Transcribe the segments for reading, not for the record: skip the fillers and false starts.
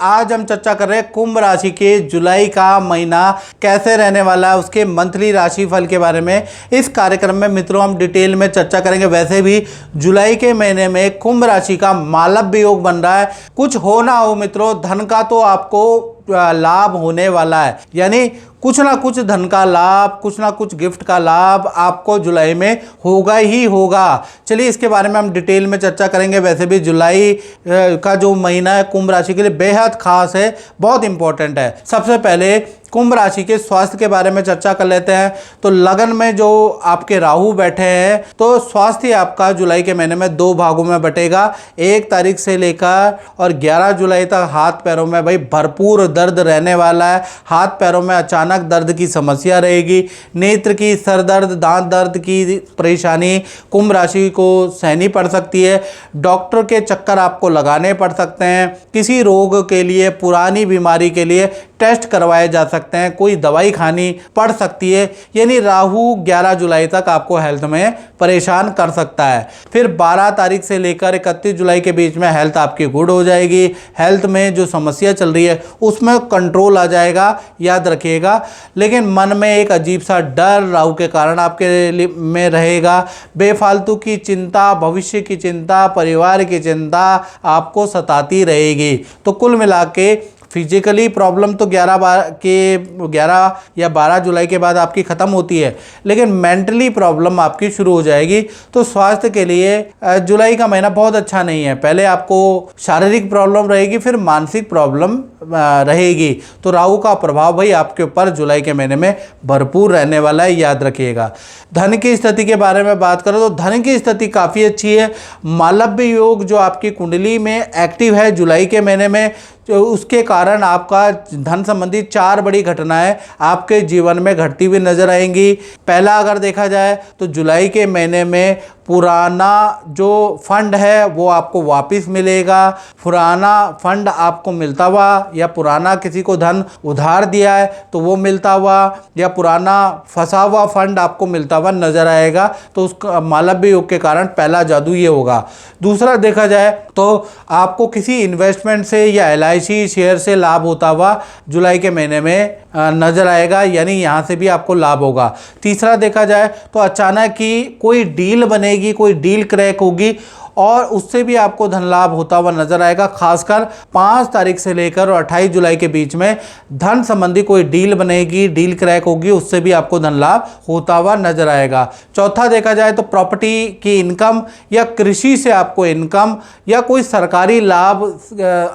आज हम चर्चा कर रहे हैं कुंभ राशि के जुलाई का महीना कैसे रहने वाला है, उसके मंथली राशिफल के बारे में इस कार्यक्रम में मित्रों हम डिटेल में चर्चा करेंगे। वैसे भी जुलाई के महीने में कुंभ राशि का मालव्य योग बन रहा है। कुछ हो ना हो मित्रों, धन का तो आपको लाभ होने वाला है, यानी कुछ ना कुछ धन का लाभ, कुछ ना कुछ गिफ्ट का लाभ आपको जुलाई में होगा ही होगा। चलिए इसके बारे में हम डिटेल में चर्चा करेंगे। वैसे भी जुलाई का जो महीना है कुंभ राशि के लिए बेहद खास है, बहुत इंपॉर्टेंट है। सबसे पहले कुंभ राशि के स्वास्थ्य के बारे में चर्चा कर लेते हैं। तो लगन में जो आपके राहु बैठे हैं, तो स्वास्थ्य आपका जुलाई के महीने में दो भागों में बटेगा। 1 तारीख से लेकर और 11 जुलाई तक हाथ पैरों में भाई भरपूर दर्द रहने वाला है। हाथ पैरों में अचानक दर्द की समस्या रहेगी। नेत्र की, सर दर्द, दांत दर्द की परेशानी कुंभ राशि को सहनी पड़ सकती है। डॉक्टर के चक्कर आपको लगाने पड़ सकते हैं। किसी रोग के लिए, पुरानी बीमारी के लिए टेस्ट करवाए जा सकते हैं, कोई दवाई खानी पड़ सकती है। यानी राहु 11 जुलाई तक आपको हेल्थ में परेशान कर सकता है। फिर 12 तारीख से लेकर 31 जुलाई के बीच में हेल्थ आपकी गुड हो जाएगी। हेल्थ में जो समस्या चल रही है उसमें कंट्रोल आ जाएगा, याद रखिएगा। लेकिन मन में एक अजीब सा डर राहु के कारण आपके में रहेगा। बेफालतू की चिंता, भविष्य की चिंता, परिवार की चिंता आपको सताती रहेगी। तो कुल मिला के फिजिकली प्रॉब्लम तो 11 या 12 जुलाई के बाद आपकी ख़त्म होती है, लेकिन मेंटली प्रॉब्लम आपकी शुरू हो जाएगी। तो स्वास्थ्य के लिए जुलाई का महीना बहुत अच्छा नहीं है। पहले आपको शारीरिक प्रॉब्लम रहेगी, फिर मानसिक प्रॉब्लम रहेगी। तो राहु का प्रभाव भाई आपके ऊपर जुलाई के महीने में भरपूर रहने वाला है, याद रखिएगा। धन की स्थिति के बारे में बात करें तो धन की स्थिति काफ़ी अच्छी है। मालव्य योग जो आपकी कुंडली में एक्टिव है जुलाई के महीने में, तो उसके कारण आपका धन संबंधी 4 बड़ी घटनाएं आपके जीवन में घटती हुई नजर आएंगी। पहला अगर देखा जाए तो जुलाई के महीने में पुराना जो फंड है वो आपको वापस मिलेगा। पुराना फंड आपको मिलता हुआ, या पुराना किसी को धन उधार दिया है तो वो मिलता हुआ, या पुराना फंसा हुआ फंड आपको मिलता हुआ नजर आएगा। तो उस मालव्य योग के कारण पहला जादू ये होगा। दूसरा देखा जाए तो आपको किसी इन्वेस्टमेंट से या LIC शेयर से लाभ होता हुआ जुलाई के महीने में नजर आएगा, यानी यहाँ से भी आपको लाभ होगा। तीसरा देखा जाए तो अचानक ही कोई डील बनेगी, कोई डील क्रैक होगी और उससे भी आपको धन लाभ होता हुआ नजर आएगा। खासकर 5 तारीख से लेकर और 28 जुलाई के बीच में धन संबंधी कोई डील बनेगी, डील क्रैक होगी, उससे भी आपको धन लाभ होता हुआ नजर आएगा। चौथा देखा जाए तो प्रॉपर्टी की इनकम या कृषि से आपको इनकम या कोई सरकारी लाभ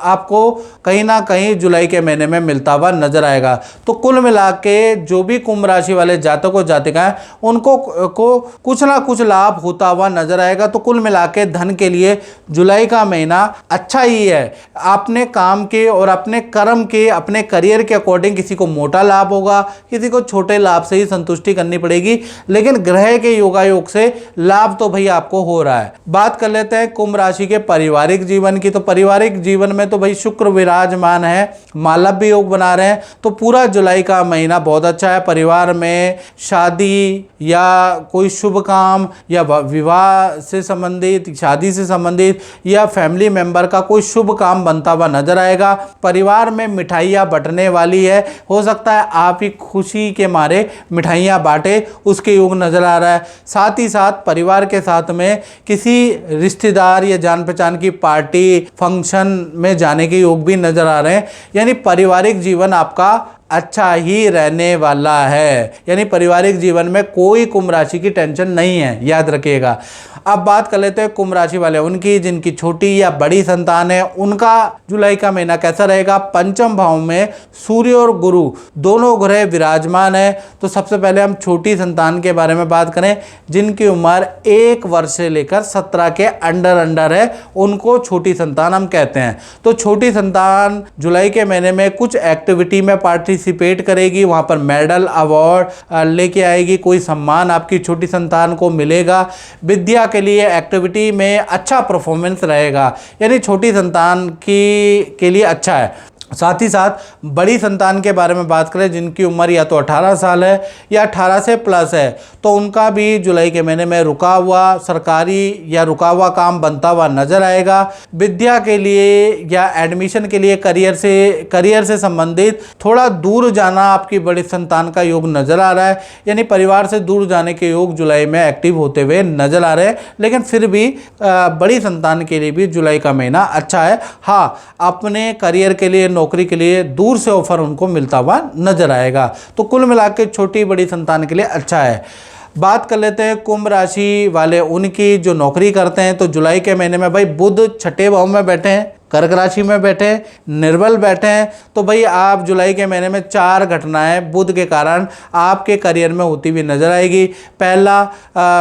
आपको कहीं ना कहीं जुलाई के महीने में मिलता हुआ नजर आएगा। तो कुल मिला के जो भी कुंभ राशि वाले जातक और जातिकाएं उनको कुछ ना कुछ लाभ होता हुआ नजर आएगा। तो कुल मिला के धन के लिए जुलाई का महीना अच्छा ही है। अपने काम के और अपने कर्म के, अपने करियर के अकॉर्डिंग किसी को मोटा लाभ होगा, किसी को छोटे लाभ से ही संतुष्टि करनी पड़ेगी, लेकिन ग्रह के योगायोग से लाभ तो भाई आपको हो रहा है। बात कर लेते हैं कुंभ राशि के पारिवारिक जीवन की। तो पारिवारिक जीवन में तो भाई शुक्र विराजमान है, मालव्य योग बना रहे हैं, तो पूरा जुलाई का महीना बहुत अच्छा है। परिवार में शादी या कोई शुभ काम या विवाह से संबंधित, शादी से संबंधित या फैमिली मेंबर का कोई शुभ काम बनता हुआ नजर आएगा। परिवार में मिठाइयाँ बंटने वाली है, हो सकता है आप ही खुशी के मारे मिठाइयाँ बांटे, उसके योग नजर आ रहा है। साथ ही साथ परिवार के साथ में किसी रिश्तेदार या जान पहचान की पार्टी, फंक्शन में जाने के योग भी नजर आ रहे हैं। यानी पारिवारिक जीवन आपका अच्छा ही रहने वाला है, यानी पारिवारिक जीवन में कोई कुंभ राशि की टेंशन नहीं है, याद रखिएगा। अब बात कर लेते हैं कुंभ राशि वाले उनकी, जिनकी छोटी या बड़ी संतान है, उनका जुलाई का महीना कैसा रहेगा। पंचम भाव में सूर्य और गुरु दोनों ग्रह विराजमान है। तो सबसे पहले हम छोटी संतान के बारे में बात करें, जिनकी उम्र 1 वर्ष से लेकर 17 के अंडर है, उनको छोटी संतान हम कहते हैं। तो छोटी संतान जुलाई के महीने में कुछ एक्टिविटी में पार्टिसिपेट करेगी, वहां पर मेडल, अवार्ड लेके आएगी, कोई सम्मान आपकी छोटी संतान को मिलेगा। विद्या के लिए एक्टिविटी में अच्छा परफॉर्मेंस रहेगा, यानी छोटी संतान के लिए अच्छा है। साथ ही साथ बड़ी संतान के बारे में बात करें जिनकी उम्र या तो 18 साल है या 18 से प्लस है, तो उनका भी जुलाई के महीने में रुका हुआ सरकारी या रुका हुआ काम बनता हुआ नजर आएगा। विद्या के लिए या एडमिशन के लिए करियर से संबंधित थोड़ा दूर जाना आपकी बड़ी संतान का योग नजर आ रहा है, यानी परिवार से दूर जाने के योग जुलाई में एक्टिव होते हुए नजर आ रहे हैं। लेकिन फिर भी बड़ी संतान के लिए भी जुलाई का महीना अच्छा है। हाँ, अपने करियर के लिए, नौकरी के लिए दूर से ऑफर उनको मिलता हुआ नजर आएगा। तो कुल मिलाकर छोटी बड़ी संतान के लिए अच्छा है। बात कर लेते हैं कुंभ राशि वाले उनकी जो नौकरी करते हैं। तो जुलाई के महीने में भाई बुध छठे भाव में बैठे हैं, कर्क राशि में बैठे हैं, निर्बल बैठे हैं। तो भाई आप जुलाई के महीने में 4 घटनाएं बुध के कारण आपके करियर में होती हुई नजर आएगी। पहला,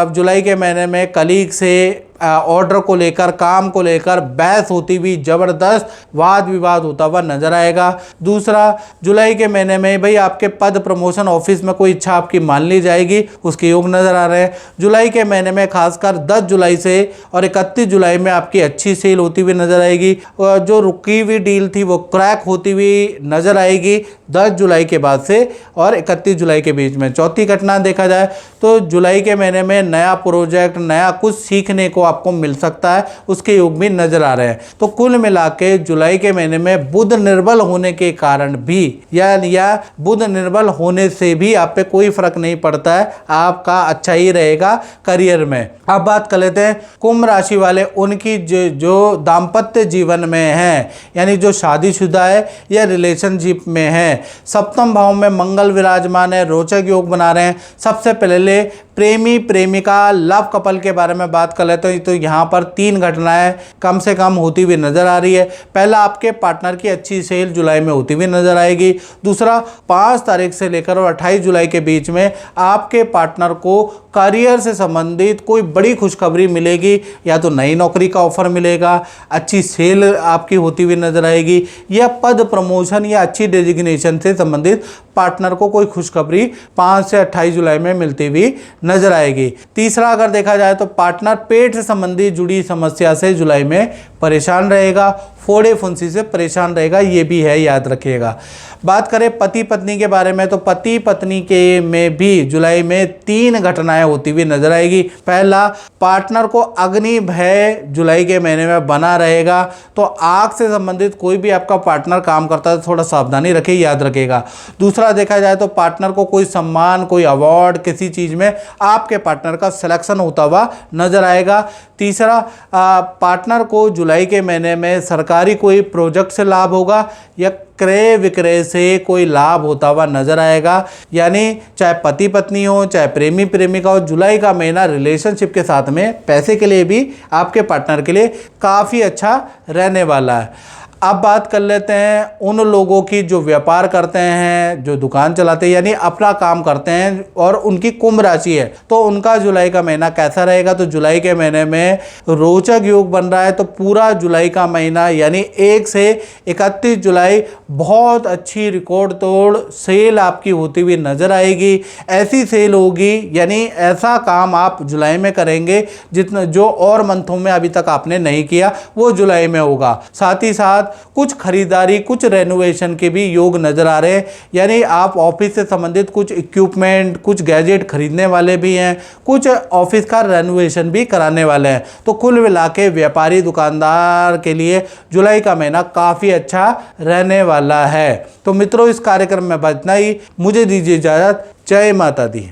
जुलाई के महीने में कलीग से ऑर्डर को लेकर, काम को लेकर बहस होती हुई, जबरदस्त वाद विवाद होता हुआ नजर आएगा। दूसरा, जुलाई के महीने में भाई आपके पद प्रमोशन, ऑफिस में कोई इच्छा आपकी मान ली जाएगी, उसके योग नजर आ रहे हैं। जुलाई के महीने में खासकर 10 जुलाई से और 31 जुलाई में आपकी अच्छी सेल होती हुई नजर आएगी। जो रुकी हुई डील थी वो क्रैक होती हुई नजर आएगी 10 जुलाई के बाद से और 31 जुलाई के बीच में। चौथी घटना देखा जाए तो जुलाई के महीने में नया प्रोजेक्ट, नया कुछ सीखने को आपको मिल सकता है, उसके योग भी नजर आ रहे हैं। तो कुल मिला के जुलाई के महीने में बुध निर्बल होने के कारण भी या बुध निर्बल होने से भी आप पे कोई फर्क नहीं पड़ता है, आपका अच्छा ही रहेगा करियर में। अब बात कर लेते हैं कुंभ राशि वाले उनकी जो दाम्पत्य जीवन में है, यानी जो शादीशुदा है या रिलेशनशिप में है। सप्तम भाव में मंगल विराजमान है, रोचक योग बना रहे हैं। सबसे पहले प्रेमी प्रेमिका लव कपल के बारे में बात कर लेते हैं। तो यहाँ पर 3 घटनाएं कम से कम होती हुई नजर आ रही है। पहला, आपके पार्टनर की अच्छी सेल जुलाई में होती हुई नजर आएगी। दूसरा, 5 तारीख से लेकर और 28 जुलाई के बीच में आपके पार्टनर को करियर से संबंधित कोई बड़ी खुशखबरी मिलेगी, या तो नई नौकरी का ऑफर मिलेगा, अच्छी सेल आपकी होती हुई नजर आएगी, या पद प्रमोशन या अच्छी डेजिग्नेशन से संबंधित पार्टनर को कोई खुशखबरी 5 से 28 जुलाई में मिलती हुई नजर आएगी। तीसरा, अगर देखा जाए तो पार्टनर पेट से संबंधित जुड़ी समस्या से जुलाई में परेशान रहेगा, फोड़े फुंसी से परेशान रहेगा, ये भी है, याद रखिएगा। बात करें पति पत्नी के बारे में तो पति पत्नी के में भी जुलाई में 3 घटनाएं होती हुई नजर आएगी। पहला, पार्टनर को अग्नि भय जुलाई के महीने में बना रहेगा। तो आग से संबंधित कोई भी आपका पार्टनर काम करता है तो थोड़ा सावधानी रखिए, याद रखिएगा। दूसरा, देखा जाए तो पार्टनर को कोई सम्मान, कोई अवार्ड, किसी चीज़ में आपके पार्टनर का सिलेक्शन होता हुआ नजर आएगा। तीसरा, पार्टनर को जुलाई के महीने में सरकारी कोई प्रोजेक्ट से लाभ होगा या क्रय विक्रय से कोई लाभ होता हुआ नजर आएगा। यानी चाहे पति पत्नी हो, चाहे प्रेमी प्रेमिका हो, जुलाई का महीना रिलेशनशिप के साथ में पैसे के लिए भी आपके पार्टनर के लिए काफ़ी अच्छा रहने वाला है। अब बात कर लेते हैं उन लोगों की जो व्यापार करते हैं, जो दुकान चलाते हैं, यानी अपना काम करते हैं और उनकी कुंभ राशि है, तो उनका जुलाई का महीना कैसा रहेगा। तो जुलाई के महीने में रोचक योग बन रहा है। तो पूरा जुलाई का महीना यानी 1 से 31 जुलाई बहुत अच्छी रिकॉर्ड तोड़ सेल आपकी होती हुई नजर आएगी। ऐसी सेल होगी, यानी ऐसा काम आप जुलाई में करेंगे जितना जो और मंथों में अभी तक आपने नहीं किया, वो जुलाई में होगा। साथ ही साथ कुछ खरीदारी, कुछ रेनोवेशन के भी योग नजर आ रहे हैं, यानी आप ऑफिस से संबंधित कुछ इक्विपमेंट, कुछ गैजेट खरीदने वाले भी हैं, कुछ ऑफिस का रेनोवेशन भी कराने वाले हैं। तो कुल मिला के व्यापारी दुकानदार के लिए जुलाई का महीना काफ़ी अच्छा रहने वाला है। तो मित्रों, इस कार्यक्रम में बस इतना ही। मुझे दीजिए इजाज़त। जय माता दी।